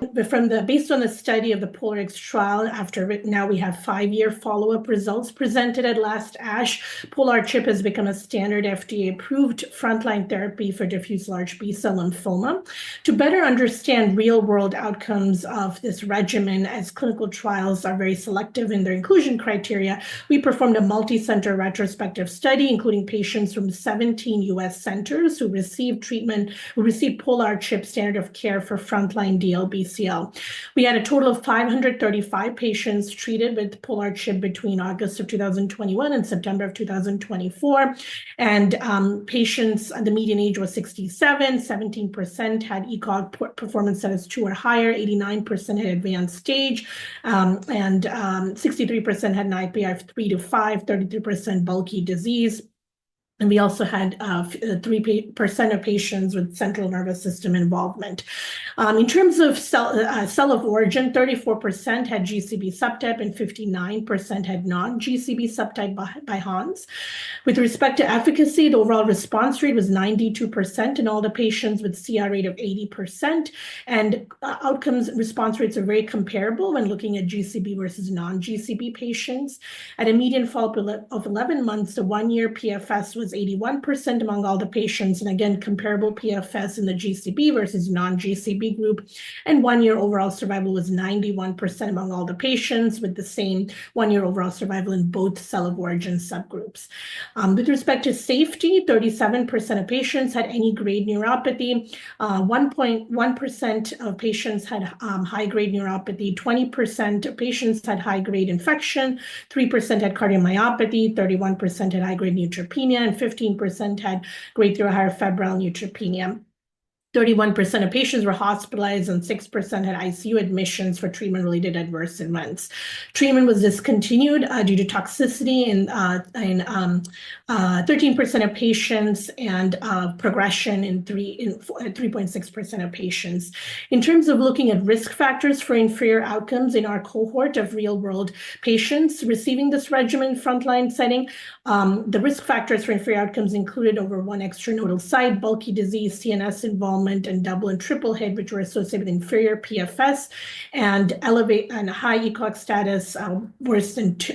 Based on the study of the POLARIX trial, now we have 5-year follow-up results presented at last ASH. Pola-R-CHP has become a standard FDA-approved frontline therapy for diffuse large B-cell lymphoma. To better understand real-world outcomes of this regimen, as clinical trials are very selective in their inclusion criteria, we performed a multi-center retrospective study, including patients from 17 U.S. centers who received Pola-R-CHP standard of care for frontline DLBCL. We had a total of 535 patients treated with Pola-R-CHP between August of 2021 and September of 2024. And patients, the median age was 67, 17% had ECOG performance status 2 or higher, 89% had advanced stage, and 63% had an IPI of 3 to 5, 33% bulky disease. And we also had 3% of patients with central nervous system involvement. In terms of cell of origin, 34% had GCB subtype and 59% had non-GCB subtype by Hans. With respect to efficacy, the overall response rate was 92% in all the patients with CR rate of 80%. And outcomes response rates are very comparable when looking at GCB versus non-GCB patients. At a median follow-up of 11 months, the 1-year PFS was 81% among all the patients, and again, comparable PFS in the GCB versus non-GCB group. And 1-year overall survival was 91% among all the patients, with the same 1-year overall survival in both cell of origin subgroups. With respect to safety, 37% of patients had any grade neuropathy, 1.1% of patients had high-grade neuropathy, 20% of patients had high-grade infection, 3% had cardiomyopathy, 31% had high-grade neutropenia, and 15% had grade 3 or higher febrile neutropenia. 31% of patients were hospitalized and 6% had ICU admissions for treatment-related adverse events. Treatment was discontinued due to toxicity in 13% of patients and progression in 3.6% of patients. In terms of looking at risk factors for inferior outcomes in our cohort of real-world patients receiving this regimen frontline setting, the risk factors for inferior outcomes included over 1 extranodal site, bulky disease, CNS involvement, and double and triple hit, which were associated with inferior PFS, and high ECOG status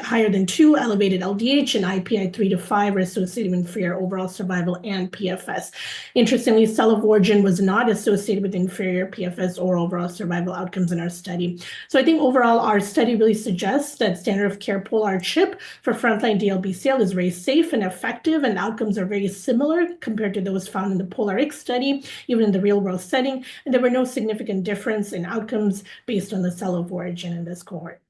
higher than 2, elevated LDH, and IPI 3 to 5 were associated with inferior overall survival and PFS. Interestingly, cell of origin was not associated with inferior PFS or overall survival outcomes in our study. So I think overall, our study really suggests that standard of care Pola-R-CHP for frontline DLBCL is very safe and effective, and outcomes are very similar compared to those found in the POLARIX study, even in the real-world setting, and there were no significant difference in outcomes based on the cell of origin in this cohort.